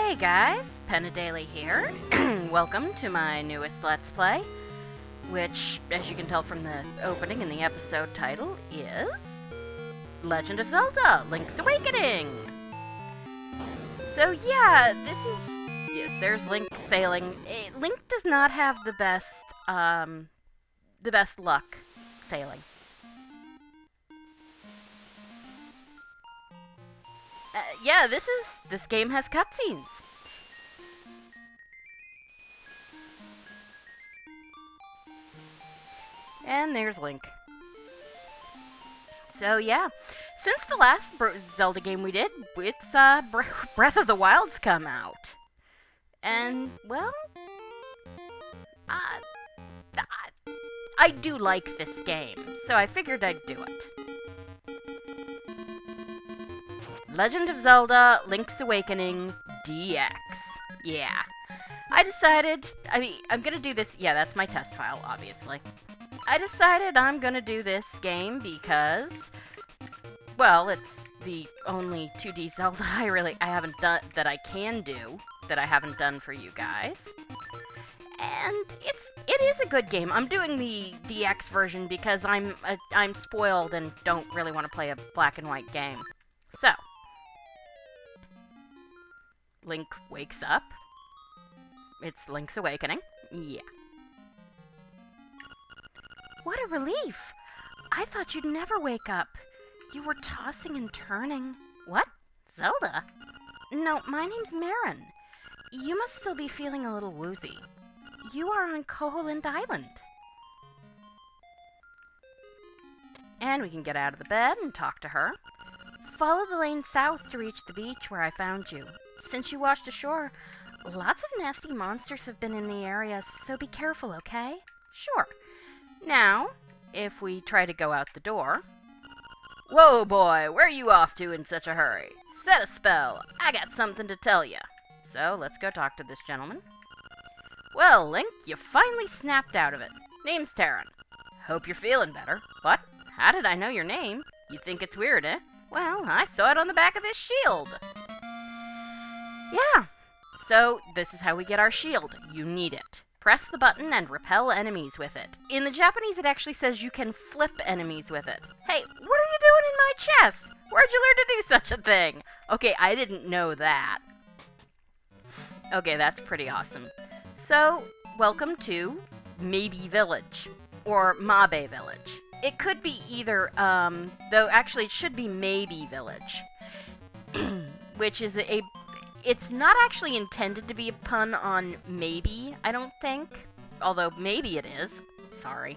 Hey guys, Penadaily here. Welcome to my newest Let's Play, which, as you can tell from the opening and the episode title, is Legend of Zelda: Link's Awakening. So yeah, yes, there's Link sailing. Link does not have the best luck sailing. Yeah, this game has cutscenes. And there's Link. So yeah, since the last Zelda game we did, it's Breath of the Wild's come out. And, well, I do like this game, so I figured I'd do it. Legend of Zelda: Link's Awakening DX. Yeah. I decided, I'm gonna do this, yeah, that's my test file, obviously. I decided I'm gonna do this game because, well, it's the only 2D Zelda I haven't done, that I can do, that I haven't done for you guys. And it is a good game. I'm doing the DX version because I'm spoiled and don't really want to play a black and white game. So, Link wakes up. It's Link's Awakening. Yeah. What a relief! I thought you'd never wake up. You were tossing and turning. What? Zelda? No, my name's Marin. You must still be feeling a little woozy. You are on Koholint Island. And we can get out of the bed and talk to her. Follow the lane south to reach the beach where I found you. Since you washed ashore, lots of nasty monsters have been in the area, so be careful, okay? Sure. Now, if we try to go out the door... Whoa, boy, where are you off to in such a hurry? Set a spell. I got something to tell you. So, let's go talk to this gentleman. Well, Link, you finally snapped out of it. Name's Terran. Hope you're feeling better. What? How did I know your name? You think it's weird, eh? Well, I saw it on the back of this shield. Yeah, so this is how we get our shield. You need it. Press the button and repel enemies with it. In the Japanese, it actually says you can flip enemies with it. Hey, what are you doing in my chest? Where'd you learn to do such a thing? Okay, I didn't know that. Okay, that's pretty awesome. So, welcome to Maybe Village, or Mabe Village. It could be either, though actually it should be Maybe Village, which is it's not actually intended to be a pun on maybe, I don't think. Although, maybe it is. Sorry.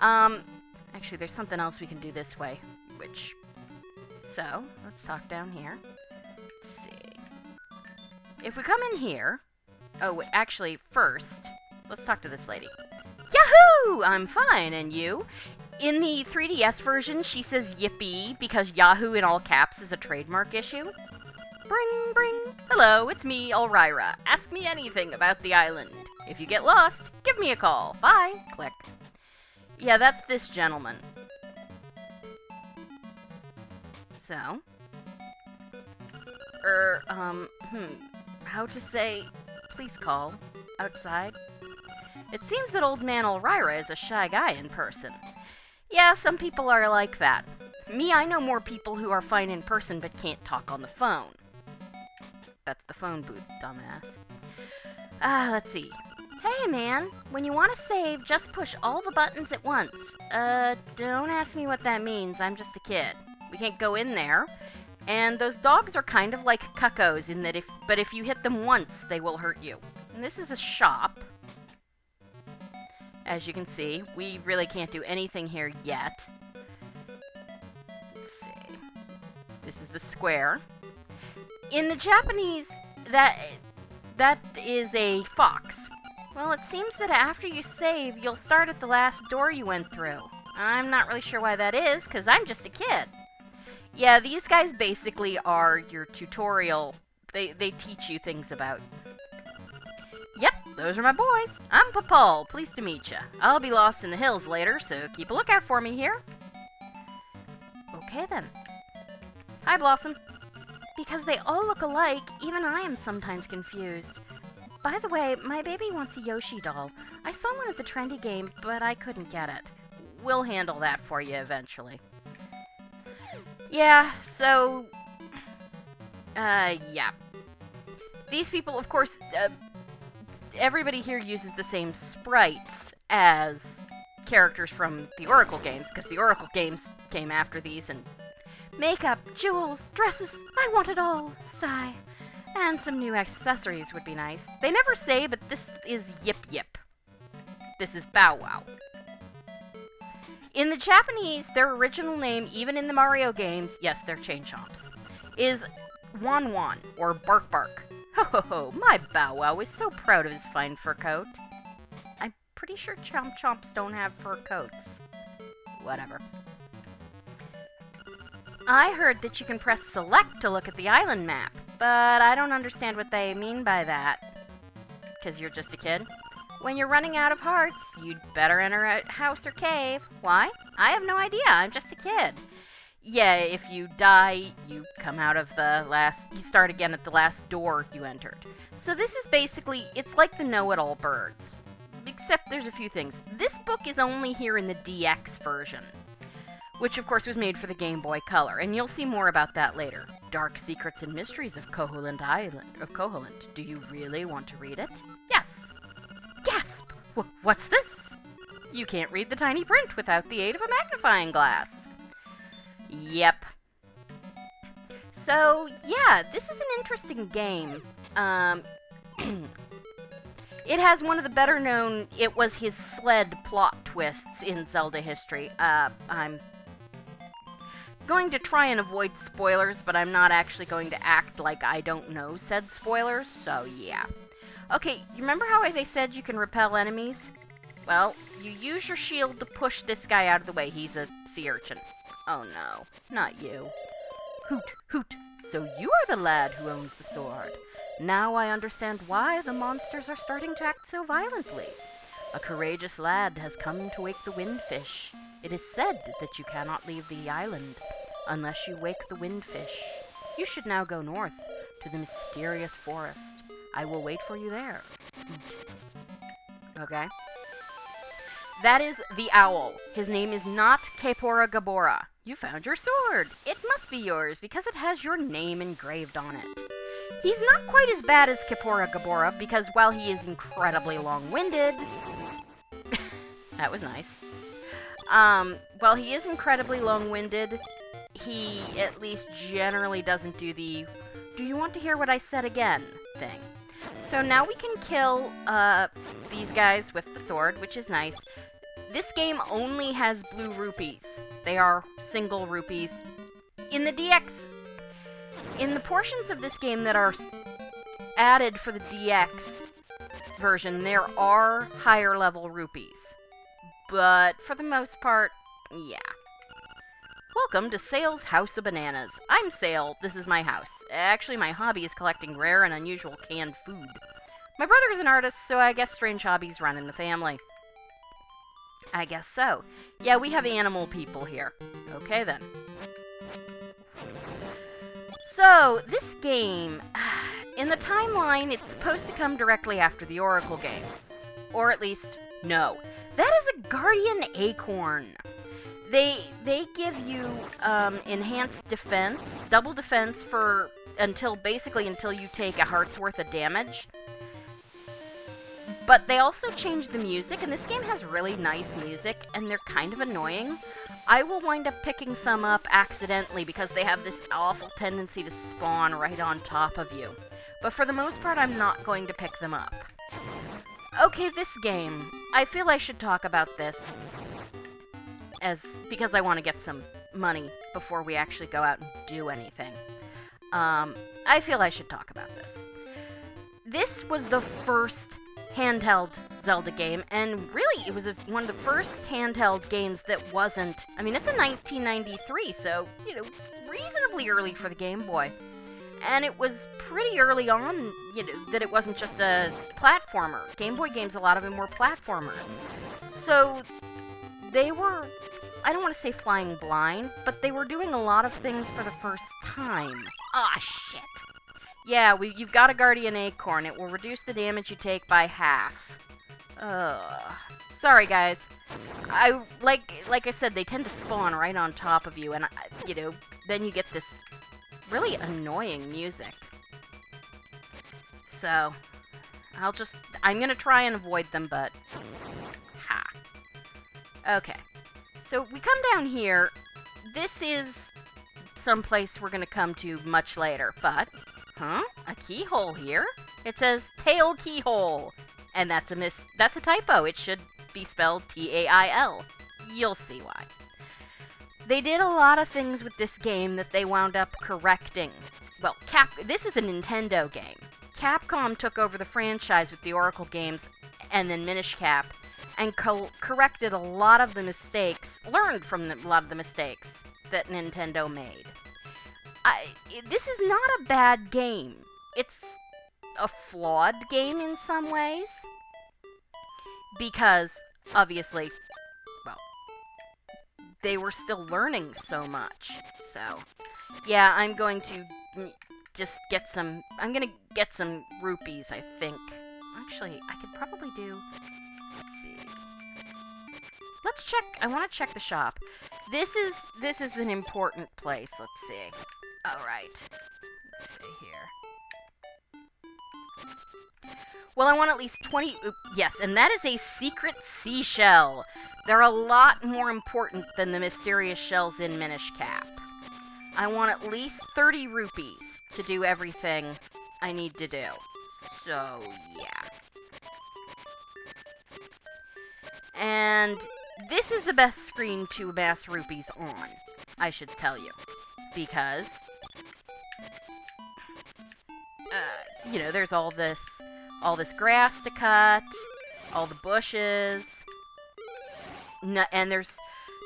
Actually, there's something else we can do this way. So, let's talk down here. Let's see. If we come in here... Oh, actually, first, let's talk to this lady. Yahoo! I'm fine, and you? In the 3DS version, she says yippee, because Yahoo in all caps is a trademark issue. Bring, bring. Hello, it's me, Elryra. Ask me anything about the island. If you get lost, give me a call. Bye. Click. Yeah, that's this gentleman. So. How to say, please call, outside. It seems that old man Elryra is a shy guy in person. Yeah, some people are like that. Me, I know more people who are fine in person but can't talk on the phone. That's the phone booth, dumbass. Let's see. Hey, man. When you want to save, just push all the buttons at once. Don't ask me what that means. I'm just a kid. We can't go in there. And those dogs are kind of like cuckoos in that if you hit them once, they will hurt you. And this is a shop. As you can see, we really can't do anything here yet. Let's see. This is the square. In the Japanese, that is a fox. Well, it seems that after you save, you'll start at the last door you went through. I'm not really sure why that is, because I'm just a kid. Yeah, these guys basically are your tutorial. They teach you things about. Yep, those are my boys. I'm Papal, pleased to meet ya. I'll be lost in the hills later, so keep a lookout for me here. Okay then. Hi, Blossom. Because they all look alike, even I am sometimes confused. By the way, my baby wants a Yoshi doll. I saw one at the trendy game, but I couldn't get it. We'll handle that for you eventually. Yeah, so... yeah. These people, of course, everybody here uses the same sprites as characters from the Oracle games, because the Oracle games came after these, and makeup, jewels, dresses, I want it all, sigh. And some new accessories would be nice. They never say, but this is Yip Yip. This is Bow Wow. In the Japanese, their original name, even in the Mario games, yes, they're chain chomps, is Wan Wan, or Bark Bark. Ho ho ho, my Bow Wow is so proud of his fine fur coat. I'm pretty sure Chomp Chomps don't have fur coats. Whatever. I heard that you can press select to look at the island map, but I don't understand what they mean by that. 'Cause you're just a kid? When you're running out of hearts, you'd better enter a house or cave. Why? I have no idea, I'm just a kid. Yeah, if you die, you come out of you start again at the last door you entered. So this is basically, it's like the Know-It-All Birds. Except there's a few things. This book is only here in the DX version, which of course was made for the Game Boy Color, and you'll see more about that later. Dark Secrets and Mysteries of Koholint Island. Do you really want to read it? Yes. Gasp! What's this? You can't read the tiny print without the aid of a magnifying glass. Yep. So, yeah, this is an interesting game. It has one of the better known, it was his sled plot twists in Zelda history. I'm going to try and avoid spoilers, but I'm not actually going to act like I don't know said spoilers, so yeah. Okay, you remember how they said you can repel enemies? Well, you use your shield to push this guy out of the way. He's a sea urchin. Oh no, not you. Hoot, hoot, so you are the lad who owns the sword. Now I understand why the monsters are starting to act so violently. A courageous lad has come to wake the windfish. It is said that you cannot leave the island unless you wake the windfish. You should now go north to the mysterious forest. I will wait for you there. Okay? That is the owl. His name is not Kepora Gabora. You found your sword. It must be yours because it has your name engraved on it. He's not quite as bad as Kepora Gabora because while he is incredibly long-winded... that was nice. While he is incredibly long-winded, he at least generally doesn't do the "do you want to hear what I said again" thing. So now we can kill these guys with the sword, which is nice. This game only has blue rupees. They are single rupees. In the DX, in the portions of this game that are added for the DX version, there are higher level rupees. But for the most part, yeah. Welcome to Sale's House of Bananas. I'm Sale. This is my house. Actually, my hobby is collecting rare and unusual canned food. My brother is an artist, so I guess strange hobbies run in the family. I guess so. Yeah, we have animal people here. Okay, then. So, this game, in the timeline, it's supposed to come directly after the Oracle games. Or at least, no. That is a Guardian Acorn. They give you enhanced defense, double defense for until you take a heart's worth of damage. But they also change the music, and this game has really nice music, and they're kind of annoying. I will wind up picking some up accidentally because they have this awful tendency to spawn right on top of you. But for the most part, I'm not going to pick them up. Okay, this game. I feel I should talk about this. Because I want to get some money before we actually go out and do anything. I feel I should talk about this. This was the first handheld Zelda game, and really it was one of the first handheld games that wasn't... I mean, it's a 1993, so, reasonably early for the Game Boy. And it was pretty early on, that it wasn't just a platformer. Game Boy games, a lot of them were platformers. So, they were I don't want to say flying blind, but they were doing a lot of things for the first time. Ah, shit. Yeah, you've got a Guardian Acorn. It will reduce the damage you take by half. Sorry, guys. Like I said, they tend to spawn right on top of you, and, then you get this really annoying music. So, I'm gonna try and avoid them, but... Ha. Okay. So, we come down here. This is someplace we're gonna come to much later, but... Huh? A keyhole here? It says tail keyhole. And that's a typo. It should be spelled T-A-I-L. You'll see why. They did a lot of things with this game that they wound up correcting. Well, this is a Nintendo game. Capcom took over the franchise with the Oracle games and then Minish Cap and corrected a lot of the mistakes, learned from a lot of the mistakes that Nintendo made. This is not a bad game. It's a flawed game in some ways. Because, obviously, well, they were still learning so much. So, yeah, I'm going to just get some... I'm gonna get some rupees, I think. Actually, I could probably do... Let's see. Let's check... I want to check the shop. This is an important place. Let's see. Alright. Let's see here. Well, I want at least 20... Yes, and that is a secret seashell. They're a lot more important than the mysterious shells in Minish Cap. I want at least 30 rupees to do everything I need to do. So, yeah. And this is the best screen to amass rupees on, I should tell you. Because... there's all this grass to cut, all the bushes, and there's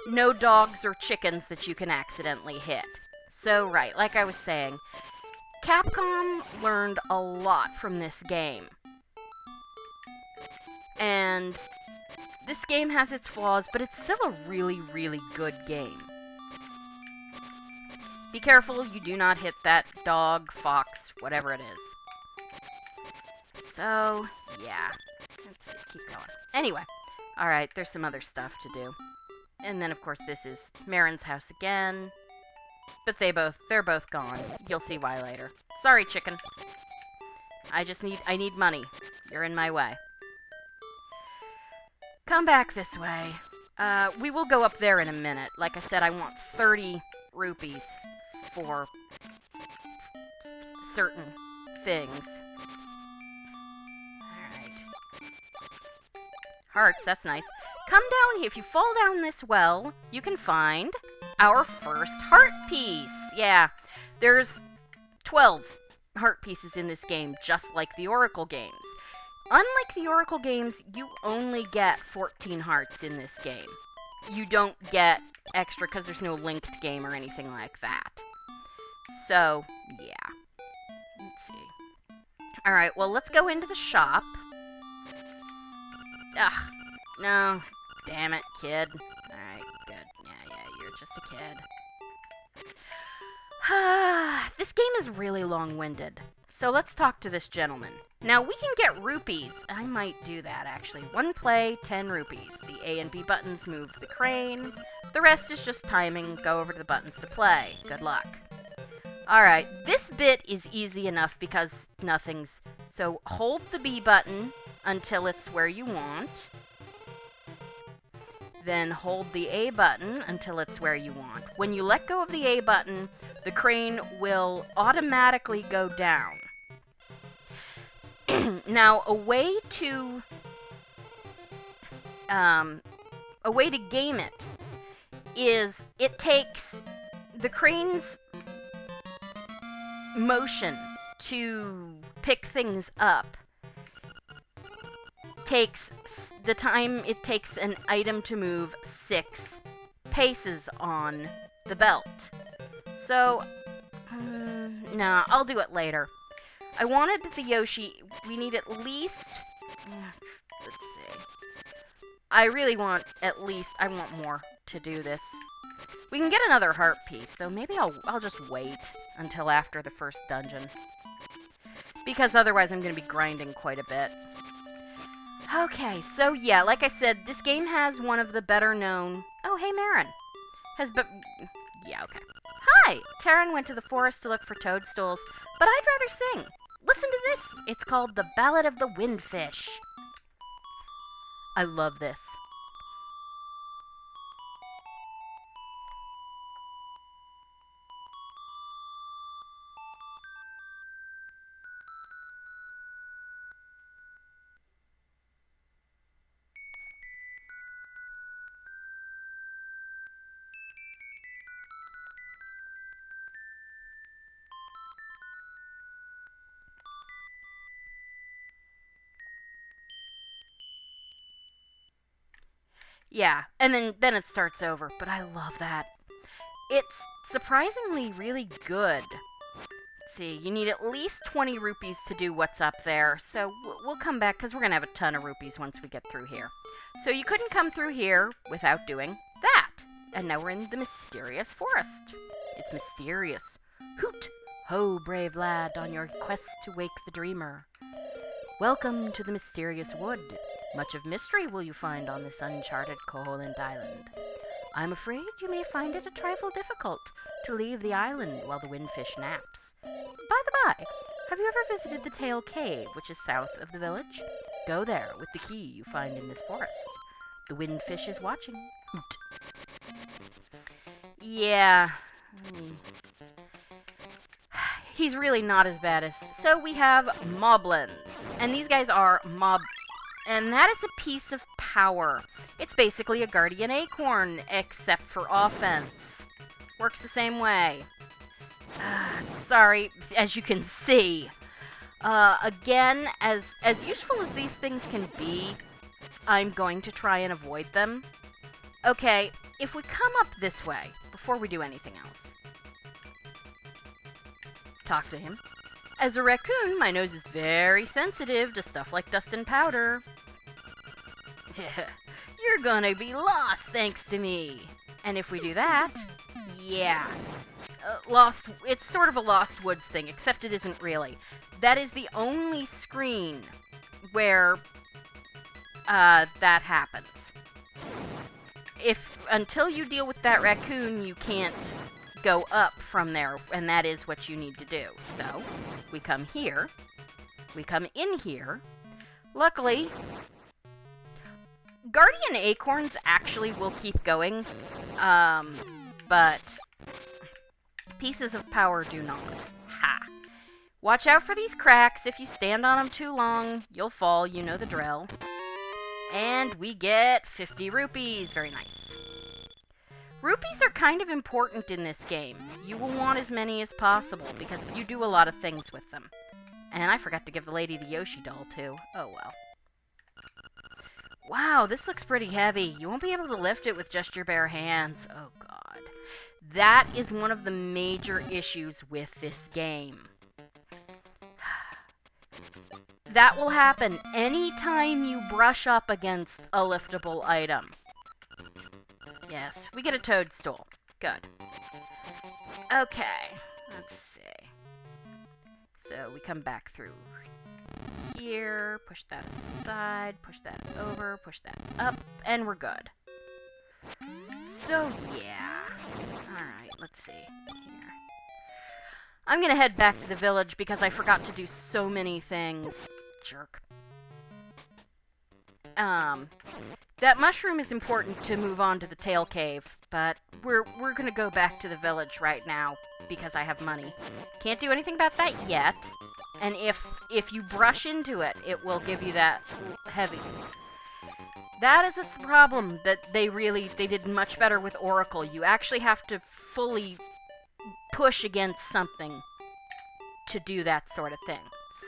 no dogs or chickens that you can accidentally hit. So, right, like I was saying, Capcom learned a lot from this game. And this game has its flaws, but it's still a really, really good game. Be careful you do not hit that dog, fox, whatever it is. So, yeah. Let's see, keep going. Anyway, alright, there's some other stuff to do. And then, of course, this is Marin's house again. But they're both gone. You'll see why later. Sorry, chicken. I need money. You're in my way. Come back this way. We will go up there in a minute. Like I said, I want 30 rupees for certain things. Alright. Hearts, that's nice. Come down here. If you fall down this well, you can find our first heart piece. Yeah, there's 12 heart pieces in this game, just like the Oracle games. Unlike the Oracle games, you only get 14 hearts in this game. You don't get extra because there's no linked game or anything like that. So, yeah. Let's see. Alright, well, let's go into the shop. Ugh. No. Damn it, kid. Alright, good. Yeah, you're just a kid. This game is really long-winded. So let's talk to this gentleman. Now, we can get rupees. I might do that, actually. 1 play, 10 rupees. The A and B buttons move the crane. The rest is just timing. Go over to the buttons to play. Good luck. Alright, this bit is easy enough because nothing's... So, hold the B button until it's where you want. Then hold the A button until it's where you want. When you let go of the A button, the crane will automatically go down. Now, a way to game it is it takes the crane's motion to pick things up takes the time it takes an item to move 6 paces on the belt. So, nah, I'll do it later. I wanted the Yoshi, we need at least, let's see, I really want at least, I want more, to do this. We can get another heart piece, though maybe I'll just wait until after the first dungeon. Because otherwise I'm going to be grinding quite a bit. Okay, so yeah, like I said, this game has one of the better known... Oh, hey, Marin. Yeah, okay. Hi! Taryn went to the forest to look for toadstools, but I'd rather sing. Listen to this. It's called The Ballad of the Windfish. I love this. Yeah, and then it starts over, but I love that. It's surprisingly really good. Let's see, you need at least 20 rupees to do what's up there, so we'll come back because we're going to have a ton of rupees once we get through here. So you couldn't come through here without doing that. And now we're in the mysterious forest. It's mysterious. Hoot! Ho, brave lad, on your quest to wake the dreamer. Welcome to the mysterious wood. Much of mystery will you find on this uncharted Koholint Island. I'm afraid you may find it a trifle difficult to leave the island while the windfish naps. By the by, have you ever visited the Tail Cave, which is south of the village? Go there with the key you find in this forest. The windfish is watching. Hoot. Yeah. He's really not as bad as... So we have moblins. And these guys are mob... And that is a piece of power. It's basically a guardian acorn, except for offense. Works the same way. Sorry, as you can see. Again, as useful as these things can be, I'm going to try and avoid them. Okay, if we come up this way, before we do anything else. Talk to him. As a raccoon, my nose is very sensitive to stuff like dust and powder. You're gonna be lost thanks to me. And if we do that, yeah. It's sort of a Lost Woods thing, except it isn't really. That is the only screen where that happens. Until you deal with that raccoon, you can't go up from there, and that is what you need to do. So, we come here. We come in here. Luckily, guardian acorns actually will keep going, but pieces of power do not. Ha! Watch out for these cracks. If you stand on them too long, you'll fall. You know the drill. And we get 50 rupees. Very nice. Rupees are kind of important in this game. You will want as many as possible because you do a lot of things with them. And I forgot to give the lady the Yoshi doll too. Oh well. Wow, this looks pretty heavy. You won't be able to lift it with just your bare hands. Oh god. That is one of the major issues with this game. That will happen anytime you brush up against a liftable item. Yes, we get a toadstool. Good. Okay, let's see. So we come back through here, push that aside, push that over, push that up, and we're good. So yeah. Alright, let's see here. I'm gonna head back to the village because I forgot to do so many things. Jerk. That mushroom is important to move on to the Tail Cave, but we're gonna go back to the village right now because I have money. Can't do anything about that yet. And if you brush into it, it will give you that heavy. That is a problem that they did much better with Oracle. You actually have to fully push against something to do that sort of thing.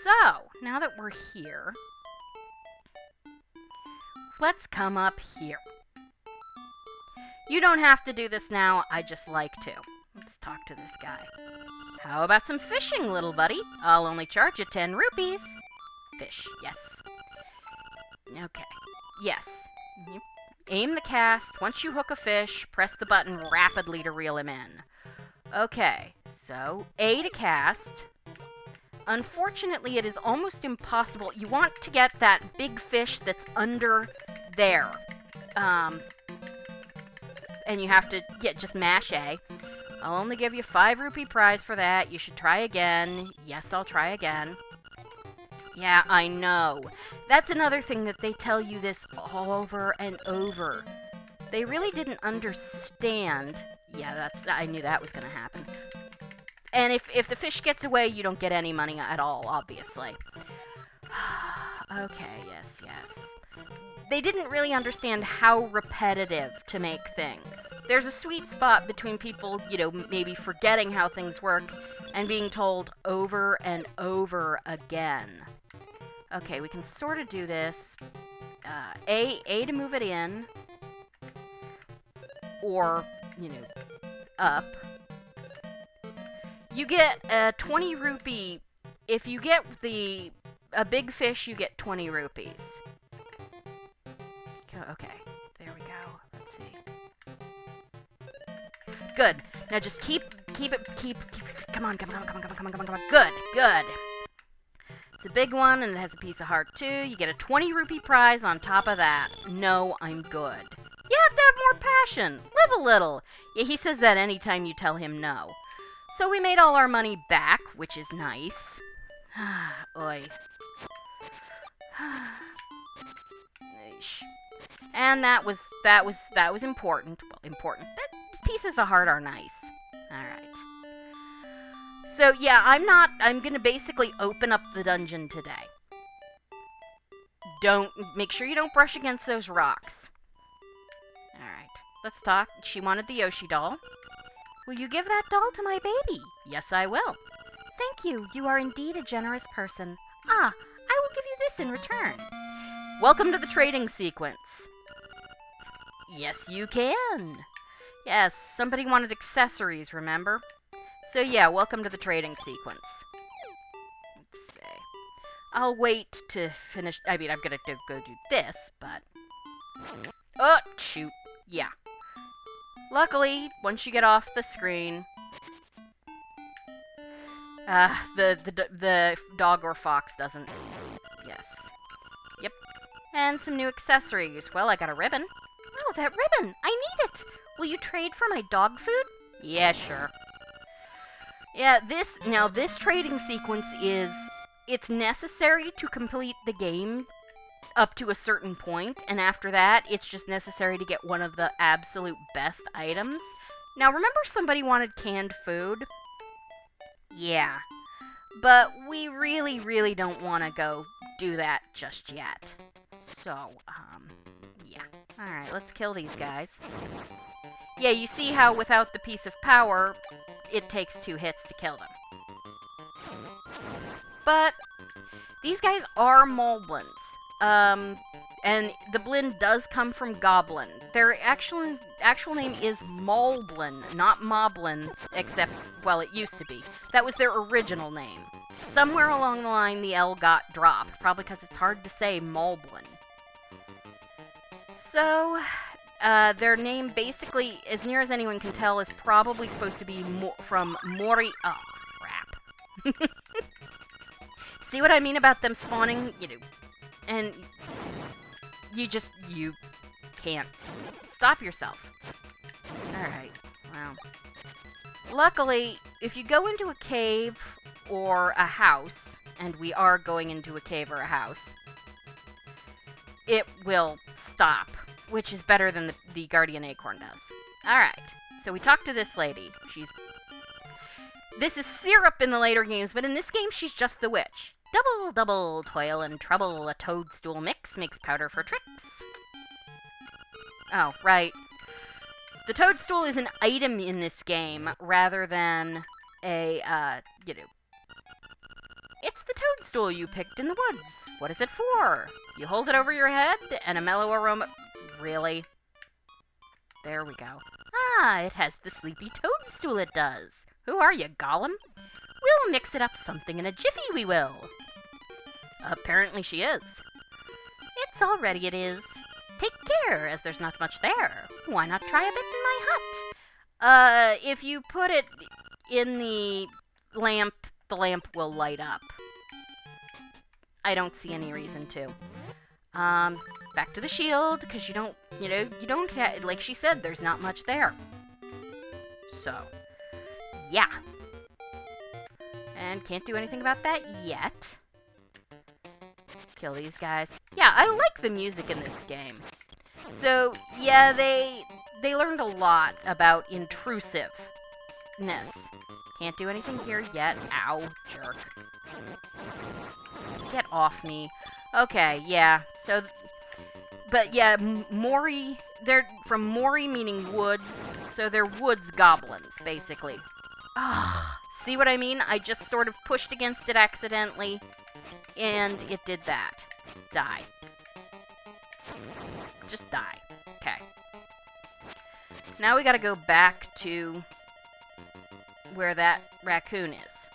So, now that we're here, let's come up here. You don't have to do this now, I just like to. Let's talk to this guy. How about some fishing, little buddy? I'll only charge you 10 rupees. Fish, yes. Okay, yes. Aim the cast. Once you hook a fish, press the button rapidly to reel him in. Okay, so A to cast. Unfortunately, it is almost impossible. You want to get that big fish that's under there. And you have to just mash A. I'll only give you 5 rupee prize for that. You should try again. Yes, I'll try again. Yeah, I know. That's another thing that they tell you this over and over. They really didn't understand. Yeah, I knew that was going to happen. And if the fish gets away, you don't get any money at all, obviously. Okay, yes. They didn't really understand how repetitive to make things. There's a sweet spot between people, maybe forgetting how things work and being told over and over again. Okay, we can sort of do this. A to move it in. Or, up. You get a 20 rupee. If you get a big fish, you get 20 rupees. Okay, there we go. Let's see. Good. Now just keep it. Come on. Good. It's a big one, and it has a piece of heart, too. You get a 20 rupee prize on top of that. No, I'm good. You have to have more passion. Live a little. Yeah, he says that anytime you tell him no. So we made all our money back, which is nice. Oy. And that was important. Well, important. Pieces of heart are nice. Alright. So yeah, I'm gonna basically open up the dungeon today. Make sure you don't brush against those rocks. Alright, let's talk. She wanted the Yoshi doll. Will you give that doll to my baby? Yes, I will. Thank you. You are indeed a generous person. I will give you this in return. Welcome to the trading sequence. Yes, you can. Yes, somebody wanted accessories, remember? So yeah, welcome to the trading sequence. Let's see. I'll wait to finish. I mean, I'm gonna go do this, but... Oh, shoot. Yeah. Luckily, once you get off the screen... the dog or fox doesn't. Yes. Yep. And some new accessories. Well, I got a ribbon. Oh, that ribbon! I need it! Will you trade for my dog food? Yeah, sure. Yeah, this trading sequence it's necessary to complete the game up to a certain point, and after that, it's just necessary to get one of the absolute best items. Now, remember somebody wanted canned food? Yeah. But we really, really don't want to go do that just yet. So, yeah. Alright, let's kill these guys. Yeah, you see how without the piece of power, it takes 2 hits to kill them. But these guys are moblins. And the blin does come from goblin. Their actual name is Moblin, not Moblin, except, well, it used to be. That was their original name. Somewhere along the line, the L got dropped, probably because it's hard to say Moblin. So, their name basically, as near as anyone can tell, is probably supposed to be from Mori... Oh, crap. See what I mean about them spawning? And you can't stop yourself. Alright, well. Luckily, if you go into a cave or a house, and we are going into a cave or a house, it will stop, which is better than the Guardian Acorn does. Alright, so we talked to this lady. This is Syrup in the later games, but in this game, she's just the witch. Double, double, toil and trouble, a toadstool mix makes powder for tricks. Oh, right. The toadstool is an item in this game, rather than a, It's the toadstool you picked in the woods. What is it for? You hold it over your head, and a mellow aroma... Really? There we go. Ah, it has the sleepy toadstool, it does. Who are you, Gollum? We'll mix it up something in a jiffy, we will. Apparently she is. It's all ready, it is. Take care, as there's not much there. Why not try a bit in my hut? If you put it in the lamp will light up. I don't see any reason to. Back to the shield, because you don't like she said, there's not much there. So, yeah. And can't do anything about that yet. Kill these guys. Yeah, I like the music in this game. So, yeah, they learned a lot about intrusiveness. Can't do anything here yet. Ow, jerk. Get off me. Okay, yeah. So, but yeah, Mori, they're from Mori meaning woods, so they're woods goblins, basically. Ah, see what I mean? I just sort of pushed against it accidentally, and it did that. Die. Just die. Okay. Now we gotta go back to where that raccoon is.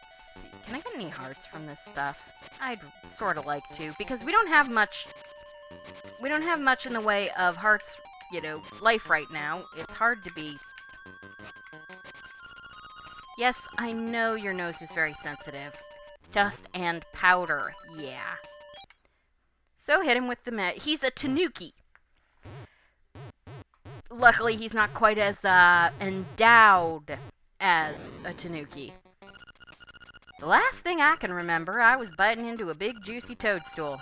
Let's see. Can I get any hearts from this stuff? I'd sort of like to, because we don't have much in the way of hearts, life right now. It's hard to be... Yes, I know your nose is very sensitive. Dust and powder, yeah. So hit him with the he's a tanuki. Luckily, he's not quite as endowed as a tanuki. The last thing I can remember, I was biting into a big juicy toadstool.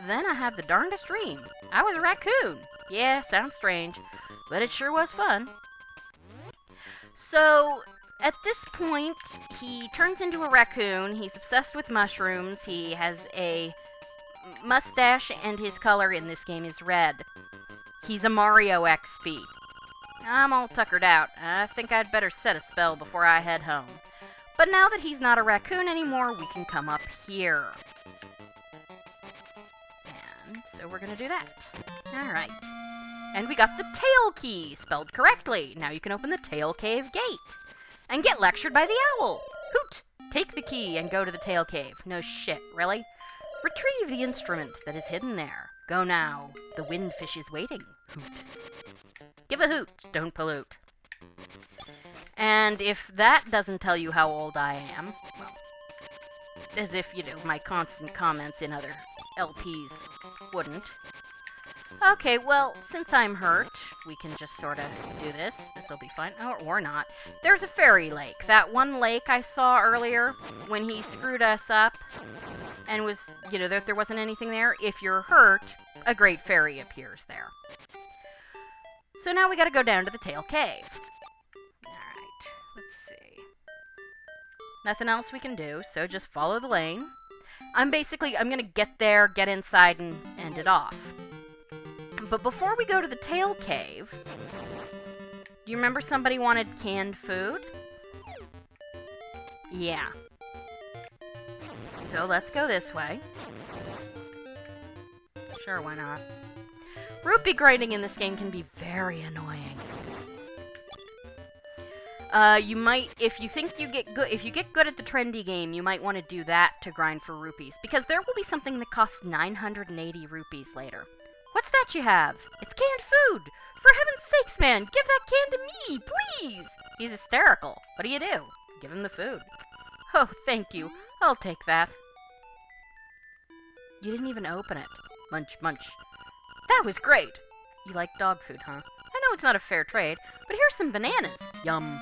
Then I had the darndest dream. I was a raccoon. Yeah, sounds strange, but it sure was fun. So, at this point, he turns into a raccoon. He's obsessed with mushrooms. He has a mustache, and his color in this game is red. He's a Mario XP. I'm all tuckered out. I think I'd better set a spell before I head home. But now that he's not a raccoon anymore, we can come up here. And so we're going to do that. Alright. And we got the tail key, spelled correctly. Now you can open the tail cave gate. And get lectured by the owl. Hoot! Take the key and go to the tail cave. No shit, really? Retrieve the instrument that is hidden there. Go now. The windfish is waiting. Hoot. Give a hoot. Don't pollute. And if that doesn't tell you how old I am, well, as if, my constant comments in other LPs wouldn't. Okay, well, since I'm hurt, we can just sort of do this. This'll be fine. Or not. There's a fairy lake. That one lake I saw earlier when he screwed us up and was, there wasn't anything there. If you're hurt, a great fairy appears there. So now we gotta go down to the tail cave. Alright, let's see. Nothing else we can do, so just follow the lane. I'm gonna get there, get inside, and end it off. But before we go to the tail cave, do you remember somebody wanted canned food? Yeah. So let's go this way. Sure, why not? Rupee grinding in this game can be very annoying. You might, if you get good at the trendy game, you might want to do that to grind for rupees, because there will be something that costs 980 rupees later. What's that you have? It's canned food! For heaven's sakes, man, give that can to me, please! He's hysterical. What do? Give him the food. Oh, thank you. I'll take that. You didn't even open it. Munch, munch. That was great! You like dog food, huh? I know it's not a fair trade, but here's some bananas. Yum.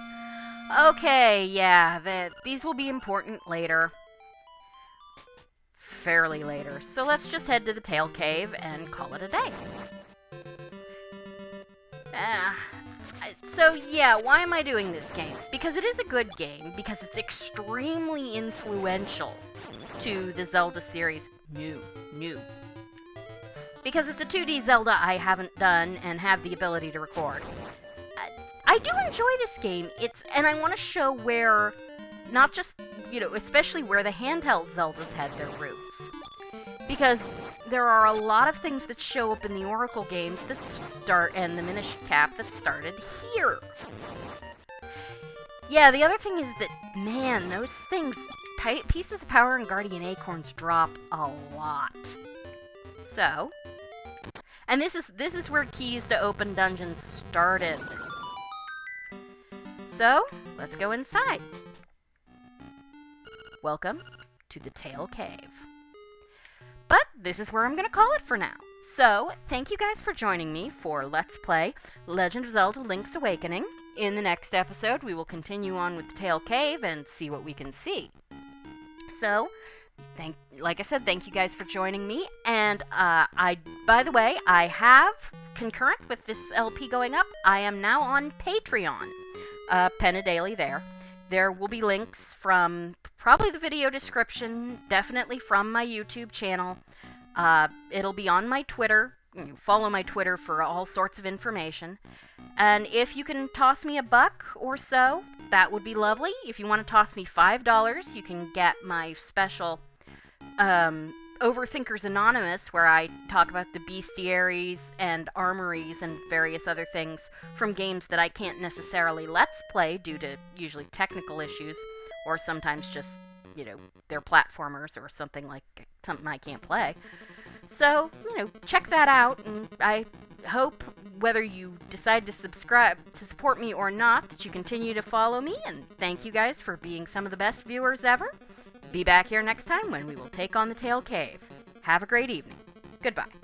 Okay, yeah, these will be important later. Fairly later. So let's just head to the tail cave and call it a day. So yeah, why am I doing this game? Because it is a good game, because it's extremely influential to the Zelda series. New. Because it's a 2D Zelda I haven't done and have the ability to record. I do enjoy this game. And I want to show where, not just, especially where the handheld Zeldas had their roots. Because there are a lot of things that show up in the Oracle games that and the Minish Cap that started here. Yeah, the other thing is that, man, those things, Pieces of Power and Guardian Acorns drop a lot. So, and this is where keys to open dungeons started. So, let's go inside. Welcome to the Tail Cave. But this is where I'm going to call it for now. So, thank you guys for joining me for Let's Play Legend of Zelda Link's Awakening. In the next episode, we will continue on with the Tail Cave and see what we can see. So, like I said, thank you guys for joining me. And by the way, I have, concurrent with this LP going up, I am now on Patreon. Penna Daily there. There will be links from probably the video description, definitely from my YouTube channel. It'll be on my Twitter. Follow my Twitter for all sorts of information. And if you can toss me $1 or so, that would be lovely. If you want to toss me $5, you can get my special Overthinkers Anonymous, where I talk about the bestiaries and armories and various other things from games that I can't necessarily let's play due to usually technical issues, or sometimes just, they're platformers or something I can't play. So, check that out, and I hope whether you decide to subscribe to support me or not, that you continue to follow me, and thank you guys for being some of the best viewers ever. Be back here next time when we will take on the Tail Cave. Have a great evening. Goodbye.